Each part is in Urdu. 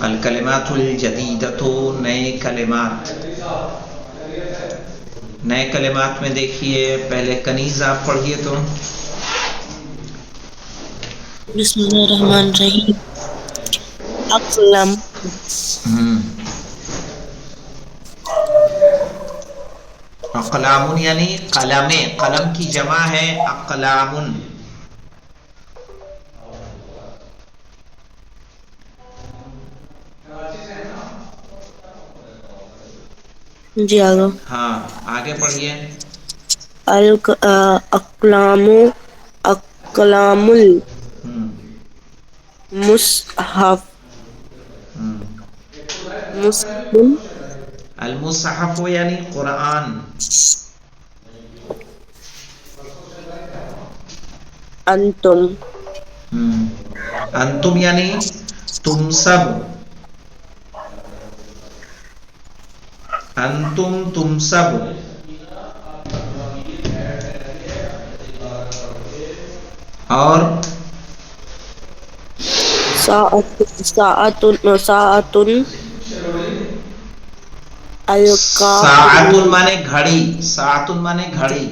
الکلمات الجدیدۃ، نئے کلمات. نئے کلمات میں دیکھیے پہلے کنیز آپ پڑھیے تو. بسم اللہ الرحمن الرحیم. اقلم. اقلام یعنی قلم، قلم کی جمع ہے اقلام. جی آگے. ہاں آگے پڑھیے. اقلام، اقلام المصحف، مصحف المصحف یعنی قرآن. انتم، انتم یعنی تم سب. انتم تم سب. اور ساعت ساعت مانے گھڑی، ساعت مانے گھڑی.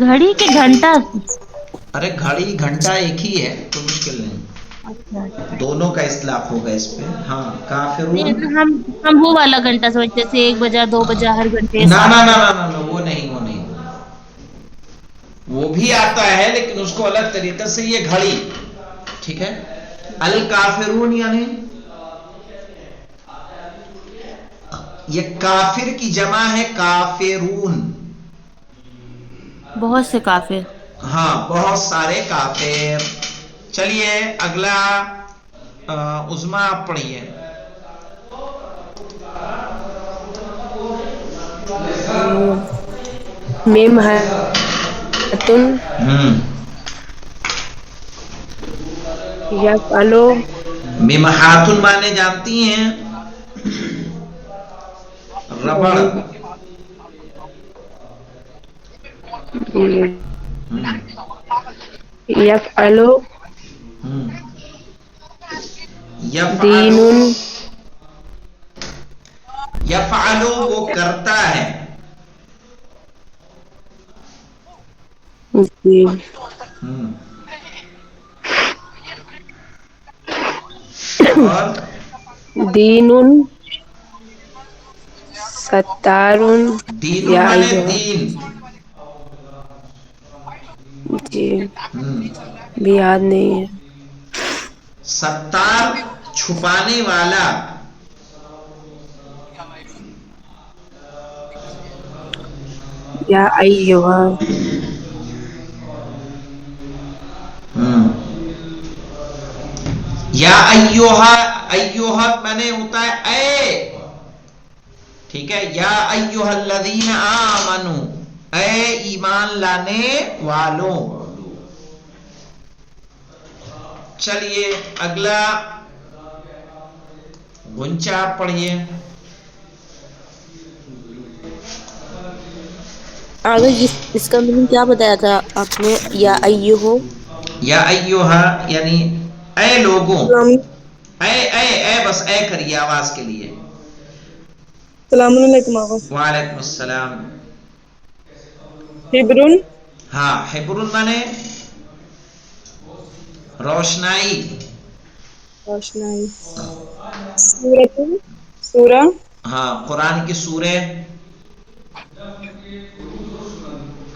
گھڑی کے گھنٹہ. ارے گھڑی گھنٹہ ایک ہی ہے تو مشکل نہیں، دونوں کا اطلاق ہوگا اس پہ. ہاں کافرون. ہم وہ والا گھنٹہ سمجھتے تھے 1 بجا 2 بجا ہر گھنٹے نہ نہ 7 نہ بجے. نہ وہ نہیں، وہ نہیں، وہ بھی آتا ہے لیکن اس کو الگ طریقے سے. یہ گھڑی ٹھیک ہے. الکافرون یعنی یہ کافر کی جمع ہے کافرون. بہت سے کافر. ہاں بہت سارے کافر. چلیے اگلا عظما آپ پڑھیے. میم ہے تن یفعلو. ممحاتن مانے جانتی ہیں ربڑ. یفعلو. یفعلو، دین. یفعلو وہ کرتا ہے. جی. اور دین ستارن. دین یا مانے ایھا. دین. جی بھی یاد نہیں ہے. ستار چھپانے والا. یا ایھا. یا ایھا، ایھا مانے ہوتا ہے اے. ٹھیک ہے. یا ایھا الذین آمنوا، اے ایمان لانے والوں. چلیے اگلا غنچہ آپ پڑھیے. آگے اس کا مطلب کیا بتایا تھا آپ نے؟ یا ایھا. یا ایھا یعنی اے لوگوں. اے اے اے بس اے کریے آواز کے لیے. السلام علیکم آقا. وعلیکم السلام. حبرن. ہاں حبرن مانے روشنائی. روشنائی. سورۃ، سورہ. ہاں قرآن کی سورہ.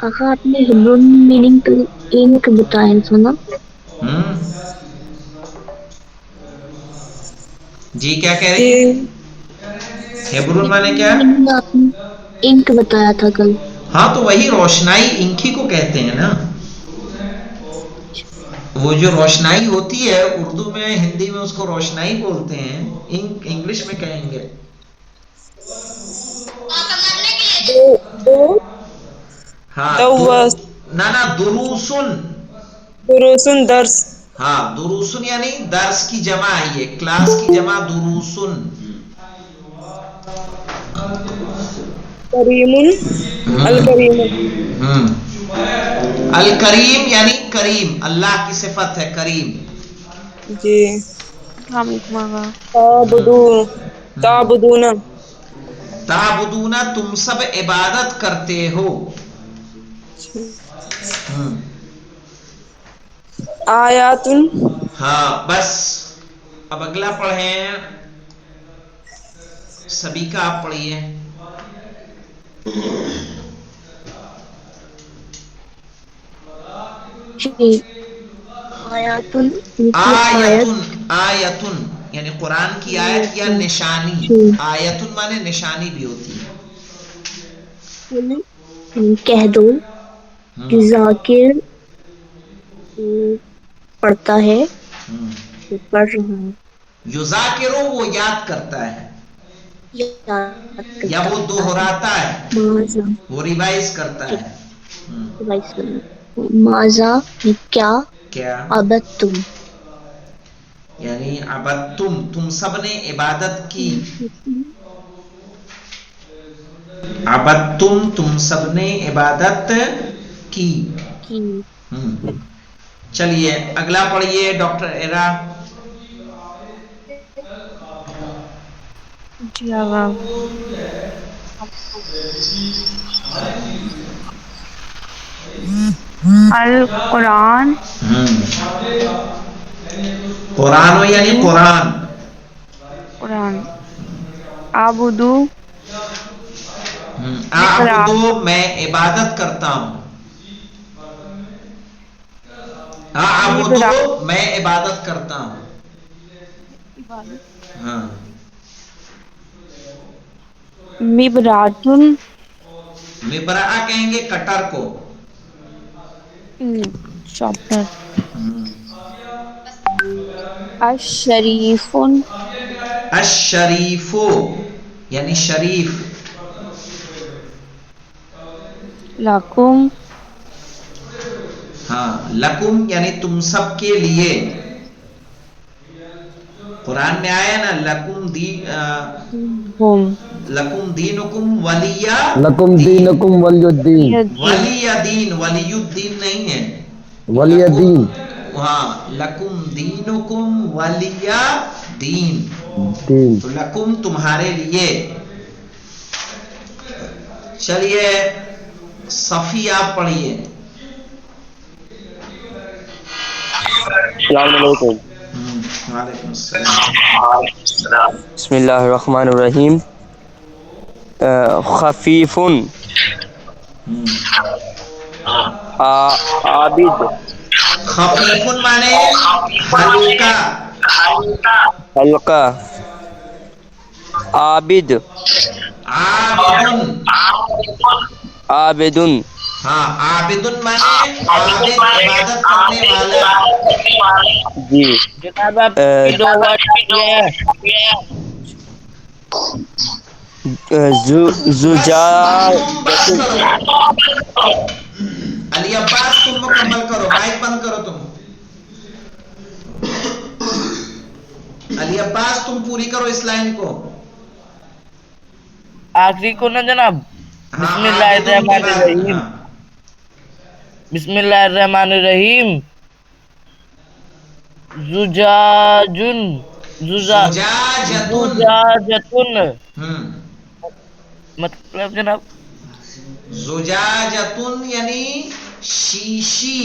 آقا آپ نے حبرن میننگ بتایا تھا نا. جی کیا کہہ رہی ہیں؟ ہیبرون مانے کیا؟ آپ نے انک بتایا تھا کل. ہاں تو وہی روشنائی انک ہی کو کہتے ہیں نا. وہ جو روشنائی ہوتی ہے اردو میں، ہندی میں اس کو روشنائی بولتے ہیں. انک انگلش میں کہیں گے. ہاں نہ دروسن. دروسن درس. ہاں دروسن یعنی درس کی جمع ہے. یہ کلاس کی جمع دروسن. کریم، الکریم. الکریم یعنی کریم، اللہ کی صفت ہے کریم. جی. السلام علیکم آغا. تعبدون تعبدون تعبدون تم سب عبادت کرتے ہو. آیات ہاں بس اب اگلا پڑھیں. سبھی کا آپ پڑھیے. جی آیاتن ان کی آیت آیتن آیتن یعنی قرآن کی آیت یا نشانی. جی آیتن مانے نشانی بھی ہوتی ہے. کہہ دو کہ ذاکر پڑھتا ہے وہ پڑھ رہا ہے یذاکرو وہ یاد کرتا ہے یاد یا کرتا وہ ہے دہراتا ہے ماذا وہ ریوائز کرتا جی ہے. ریوائز کرنا ماذا کیا کیا عبد تم یعنی عبدتم تم سب نے عبادت کی. عبدتم تم سب نے عبادت کی. چلیے اگلا پڑھیے ڈاکٹر ایرا. جی آغا. القرآن قرآن یعنی قرآن. قرآن آبدو اعبدو میں عبادت کرتا ہوں. اعبدو میں عبادت کرتا ہوں. ہاں مبراتن مبرا کہیں گے کٹر کو. شاپنر. الشریف الشریف یعنی شریف. لکم ہاں لکم یعنی تم سب کے لیے. قرآن میں آیا نا لکم لکم دینکم ولی لکم دینکم ولی الدین. ولی دین ولی الدین نہیں ہے. ولی دین. ہاں لکم دینکم ولی دین. دین. تو لکم تمہارے لیے. چلیے صفی آپ پڑھیے. السلام علیکم. وعلیکم السلام. بسم اللہ الرحمن الرحیم. خفیفن عابد. خفیفن مانے ہلکا. حلقہ. عابد عابدن عابدن. ہاں عابدن مانے عابد عبادت کرنے والا. جی جناب آپ زجاج. علی عباس تم مکمل کرو مائک بند کرو تم. علی عباس تم پوری کرو اس لائن کو. آخری کو نا جناب. بسم اللہ الرحمن الرحیم. بسم اللہ الرحمن الرحیم. زجاجن زجاجتن مطلب جناب زجاجتن یعنی شیشی.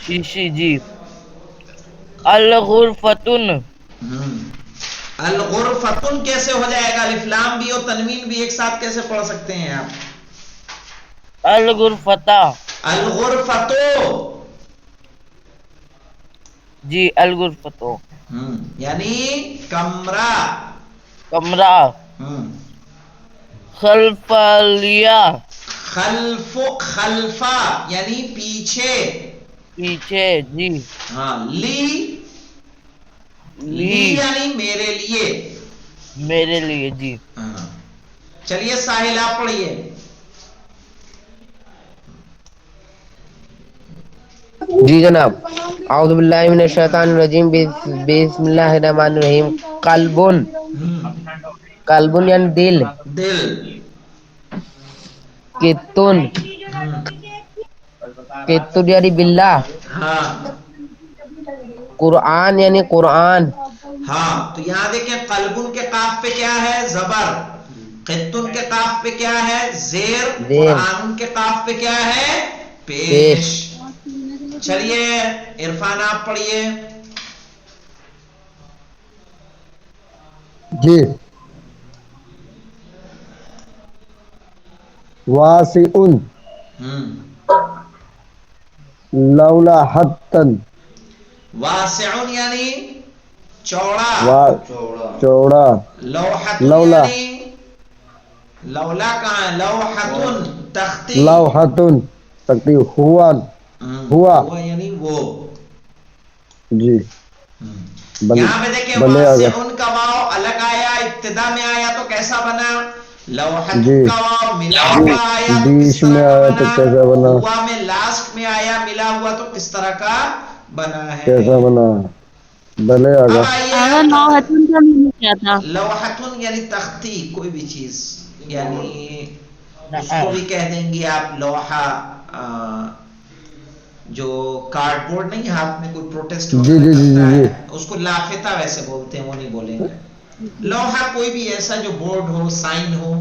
شیشی. جی الغرفتن. الغرفتن کیسے ہو جائے گا؟ الف لام بھی اور تنوین بھی ایک ساتھ کیسے پڑھ سکتے ہیں آپ؟ الغرفتہ. الغرفتو. جی الغرفتو یعنی کمرہ. کمرہ. خلفلیہ. خلفا یعنی پیچھے. پیچھے. جی ہاں لی یعنی میرے لیے. میرے لیے. جی ہاں چلیے ساحل آپ پڑھیے. جی جناب. اعوذ باللہ من الشیطان الرجیم. بسم اللہ الرحمن الرحیم. قلبن قلبن یعنی دل. دل. کتن کتن یعنی باللہ. ہاں قرآن یعنی قرآن. ہاں تو یہاں دیکھیں قلبن کے قاف پہ کیا ہے زبر، قطن کے قاف پہ کیا ہے زیر، زیر، قرآن کے قاف پہ کیا ہے پیش. پیش. چلیے عرفان آپ پڑھیے. جی. واسعن لولا حتن، واسعن یعنی چوڑا، چوڑا. لوحتن لولا، یعنی لولا کہاں ہے، لوحتن تختی، لوحتن تکتی، ہوا، ہوا. ہوا یعنی وہ. جی. یہاں پہ دیکھیں بلے آگا. واسعن کا واو الگ آیا، ابتدا میں آیا تو کیسا بنا، لوحتن جی. کا واو ملا ہوا آیا تو کس بیچ میں طرح کا آیا تو بنا، کیسا بنا، ہوا میں لاسٹ میں آیا ملا ہوا تو کس طرح کا بنا ہے. کیسا بنا. بلے آگا. اب آئیے آغا لوحتن کا معنی کیا تھا؟ لوحتن یعنی تختی، کوئی بھی چیز، یعنی اس کو بھی کہہ دیں گے آپ لوحہ، جو کارڈ بورڈ نہیں ہاتھ میں کوئی پروٹیسٹ جی جی جی کرتا جی. ہے اس کو لافتہ ویسے بولتے ہیں، وہ نہیں بولیں گے. لوحہ کوئی بھی ایسا جو بورڈ ہو، سائن ہو،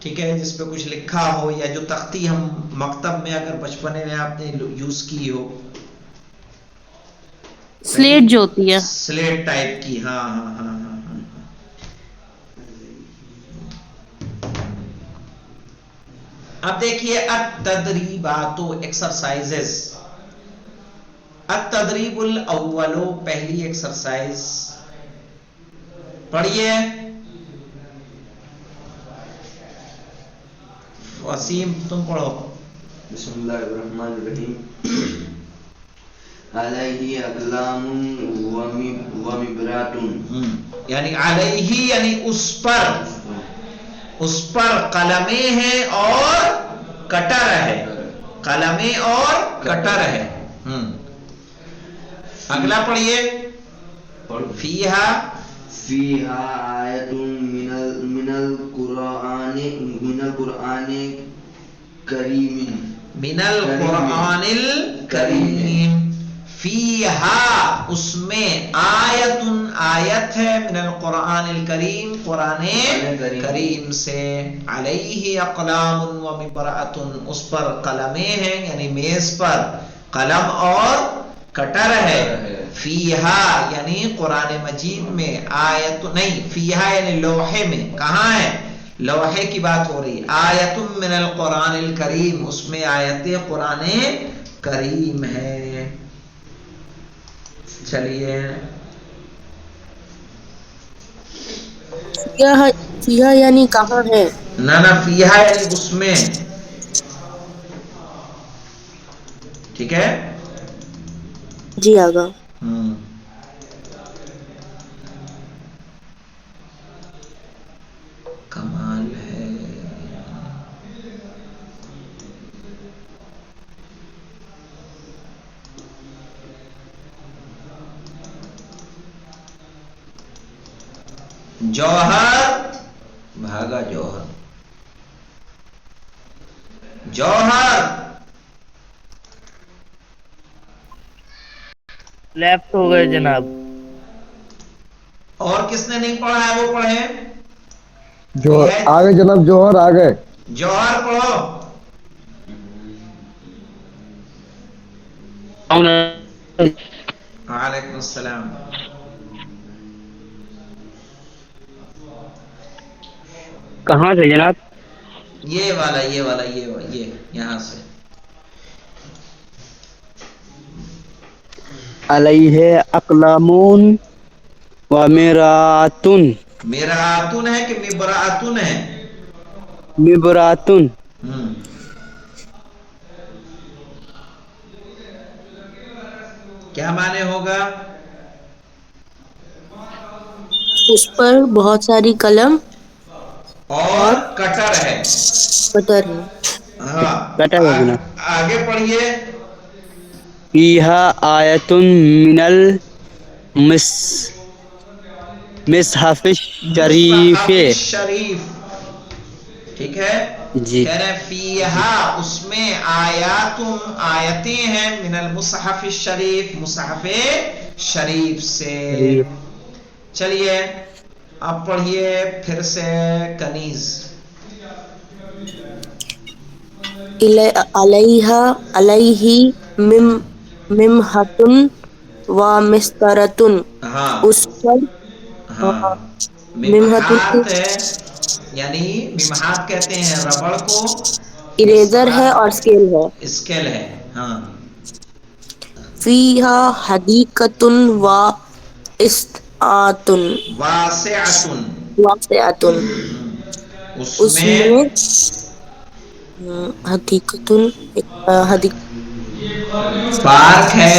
ٹھیک ہے، جس پہ کچھ لکھا ہو، یا جو تختی ہم مکتب میں اگر بچپنے میں آپ نے یوز کی ہو، سلیٹ جو ہوتی ہے، سلیٹ ٹائپ کی. ہاں ہاں ہاں ہاں. اب دیکھیے التدریبات ایکسرسائزز. التدریب الاول پہلی ایکسرسائز پڑھیے. وسیم تم پڑھو. بسم اللہ الرحمن الرحیم. علیہ اقلام و مبراتن، یعنی علیہ یعنی اس پر قلمیں ہیں اور کٹر ہے، قلمیں اور کٹر ہے. اگلا پڑھیے. فیہا، فیہا آیت من القرآن کریم، من القرآن الکریم. فیہا اس میں، آیتن آیت ہے، من القرآن الکریم قرآن کریم سے، علیہ اقلام و مبراتن اس پر قلمیں ہیں، یعنی میز پر قلم اور کٹر ہے. فیہا یعنی قرآن مجید میں، آیت نہیں، فیہا یعنی لوحے میں. کہاں ہے، لوحے کی بات ہو رہی. آیت من القرآن الکریم اس میں آیت قرآن کریم ہے. چلیے. فیہا یعنی کہاں ہے، نہ فیہا یعنی اس میں، ٹھیک ہے. جی آگا. کمال ہے. جوہر بھاگا، جوہر، جوہر لیفٹ ہو گئے جناب. اور کس نے نہیں پڑھا ہے وہ پڑھے. جو آگے جناب، جوہر آگے. جوہر پڑھو. وعلیکم السلام. کہاں سے جناب؟ یہ والا یہ یہاں سے. علیہ اقلامون و میراتن، میراتن ہے کہ مبراتن ہے، مبراتن. کیا معنی ہوگا، اس پر بہت ساری قلم اور کٹر ہے. کٹر ہے. ہاں کٹر ہے جناب. آگے پڑھیے. فیہا آیت من المصحف مصحف الشریف، شریف، ٹھیک ہے. جی کہہ رہے فیہا اس میں آیتیں ہیں من المصحف الشریف مصحف شریف سے. چلیے اب پڑھیے پھر سے کنیز. علیہ ممحتن و مسترتن. ہاں اس پر ہاں ممحتن ممحات ہے، یعنی ممحات کہتے ہیں ربڑ کو، اریزر ہے اور اسکیل ہے. اسکیل ہے. ہاں فیہا حدیقتن و استعاتن واسعتن، واسعتن. اس اس میں میں حدیقتن پارک ہے،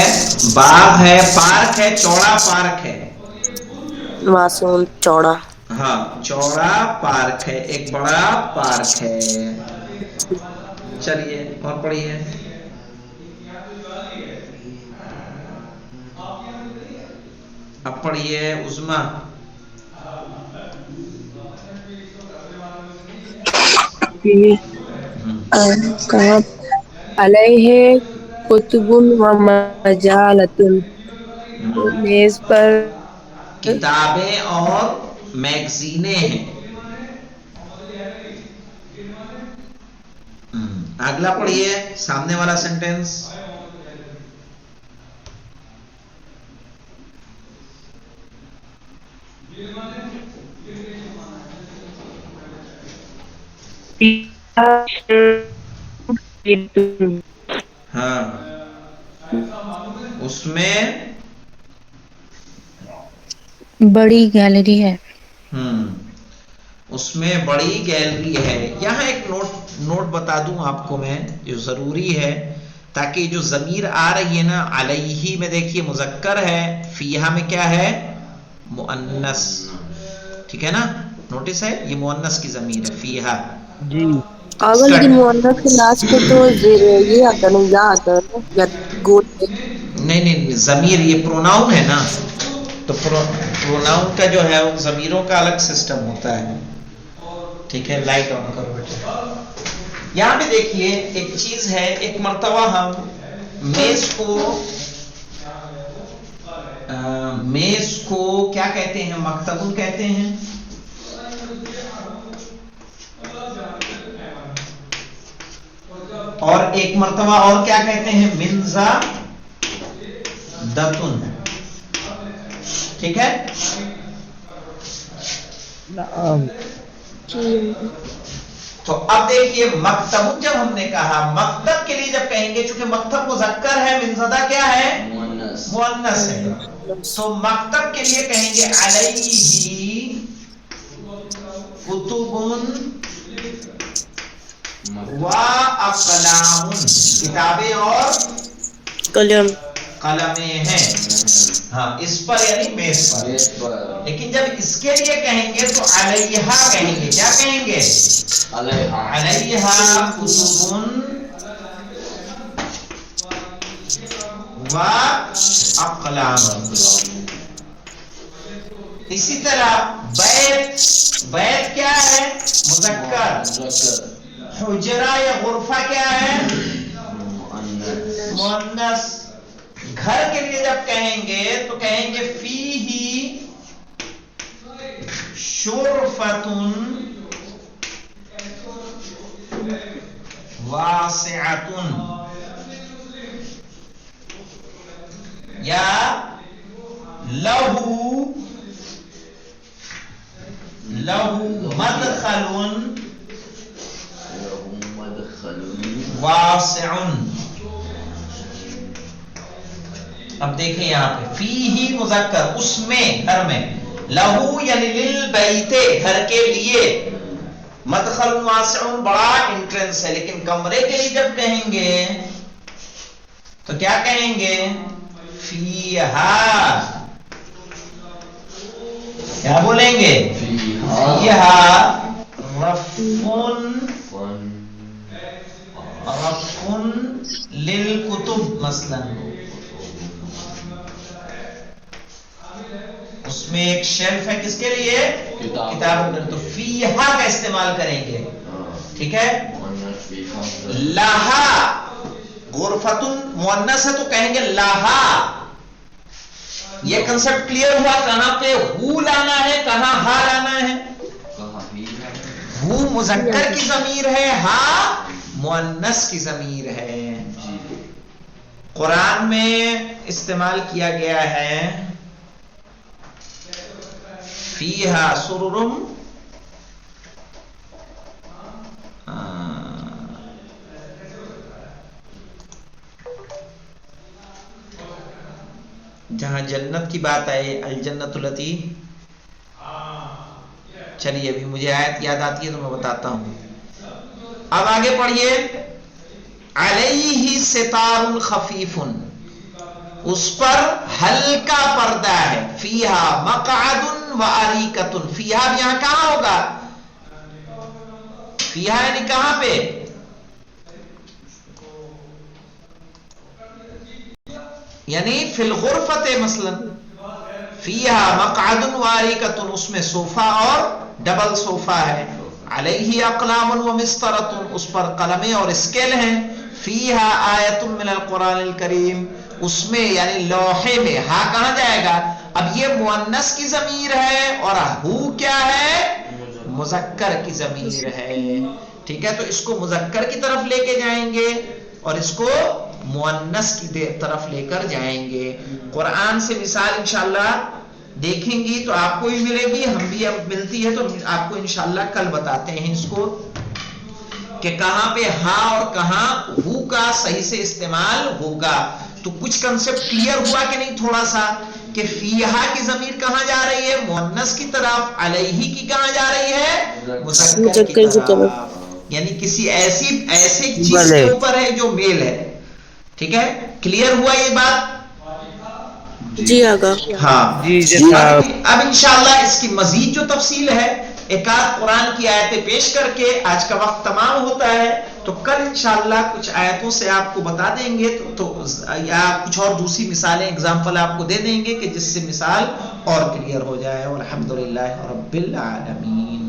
باغ ہے، پارک ہے، چوڑا پارک ہے. واسعن چوڑا. ہاں چوڑا پارک ہے، ایک بڑا پارک ہے. چلیے اور پڑھیے. اب پڑھیے عظما. علیہ کتب و مجالتن. میز پر کتابیں اور میگزینیں ہیں. اگلا پڑھیے سامنے والا سینٹینس. ہاں اس میں بڑی گیلری ہے. اس میں بڑی گیلری ہے. یہاں ایک نوٹ بتا دوں آپ کو میں جو ضروری ہے تاکہ جو ضمیر آ رہی ہے نا علیہ میں دیکھیے مذکر ہے، فیہا میں کیا ہے مؤنث. ٹھیک ہے نا، نوٹس ہے یہ مؤنث کی ضمیر ہے فیہا. جی لیکن مؤنث کے لاسٹ پہ تو یہ آتا ہے نا، یا آتا ہے نا، یا گول. نہیں ضمیر یہ پروناؤن ہے نا، تو پروناؤن کا جو ہے ان ضمیروں کا الگ سسٹم ہوتا ہے. ٹھیک ہے لائٹ آن کرو بیٹے. یہاں پہ دیکھیے ایک چیز ہے، ایک مرتبہ ہم میز کو کیا کہتے ہیں؟ مکتبن کہتے ہیں. اور ایک مرتبہ اور کیا کہتے ہیں؟ منزا دتن. ٹھیک ہے. تو اب دیکھیے مکتب جب ہم نے کہا، مکتب کے لیے جب کہیں گے چونکہ مکتب مذکر ہے، منزدہ کیا ہے مؤنث ہے، تو مکتب کے لیے کہیں گے علیہ کتبن و اقلام. کتابیں اور قلمیں ہیں. ہاں اس پر یعنی میز پر. لیکن جب اس کے لیے کہیں گے تو علیہا کہیں گے. کیا کہیں گے؟ علیہا کتبن و اقلام. اسی طرح بیت کیا ہے مذکر، حجرہ یا غرفہ کیا ہے مؤنث. گھر کے لیے جب کہیں گے تو کہیں گے فیہ شرفتن واسعتن، یا لہو مدخل واسع. اب دیکھیں یہاں پہ فیہ مذکر، اس میں گھر میں، لہو یعنی للبیت گھر کے لیے، مدخل واسع بڑا انٹرنس ہے. لیکن کمرے کے لیے جب کہیں گے تو کیا کہیں گے؟ فیہا. کیا بولیں گے؟ فیہا رفن للکتب مثلا. اس میں ایک شیلف ہے کس کے لیے؟ کتابوں کے. تو فیہا کا استعمال کریں گے. ٹھیک ہے. لہا غرفتن مؤنث ہے تو کہیں گے لہا. یہ کنسپٹ کلیئر ہوا. کہاں پہ ہو لانا ہے, کہاں ہا لانا ہے. ہو مذکر کی ضمیر ہے, ہا مؤنث کی ضمیر ہے. قرآن میں استعمال کیا گیا ہے فیہا سررم جہاں جنت کی بات آئے الجنت التی. چلیے ابھی مجھے آیت یاد آتی ہے تو میں بتاتا ہوں. اب آگے پڑھیے. علیہ ستار خفیف, اس پر ہلکا پردہ ہے. فیہا مقعد و اریکۃ. فیہا یہاں کہاں ہوگا؟ فیہا یعنی کہاں پہ؟ یعنی فی الغرفت مثلا. فیہا مقعد و اریکۃ, اس میں صوفہ اور ڈبل صوفہ ہے. علیہ اقلام و مسطرۃ, اس پر قلمیں اور اسکیل ہیں. فیہا آیت من القرآن الکریم, اس میں یعنی لوحے میں. ہاں کہاں جائے گا؟ اب یہ مؤنث کی ضمیر ہے اور ہو کیا ہے؟ مذکر کی ضمیر ہے. ٹھیک ہے, تو اس کو مذکر کی طرف لے کے جائیں گے اور اس کو مؤنث کی طرف لے کر جائیں گے. قرآن سے مثال انشاءاللہ دیکھیں گی تو آپ کو بھی ملے گی, ہم بھی اب ملتی ہے تو آپ کو انشاءاللہ کل بتاتے ہیں اس کو کہ کہاں پہ ہاں اور کہاں ہو کا صحیح سے استعمال ہوگا. تو کچھ کنسپٹ کلیئر ہوا کہ نہیں تھوڑا سا, کہ فیہا کی ضمیر کہاں جا رہی ہے؟ مؤنث کی طرف. علیہ کی کہاں جا رہی ہے؟ مذکر کی طرف. یعنی کسی ایسی چیز کے اوپر ہے جو میل ہے. ٹھیک ہے, کلیئر ہوا یہ بات؟ جی آگا. ہاں جی جناب. اب انشاءاللہ اس کی مزید جو تفصیل ہے ایک آدھ قرآن کی آیتیں پیش کر کے آج کا وقت تمام ہوتا ہے, تو کل انشاءاللہ کچھ آیتوں سے آپ کو بتا دیں گے تو یا کچھ اور دوسری مثالیں اگزامپل آپ کو دے دیں گے کہ جس سے مثال اور کلیئر ہو جائے. والحمدللہ رب العالمین.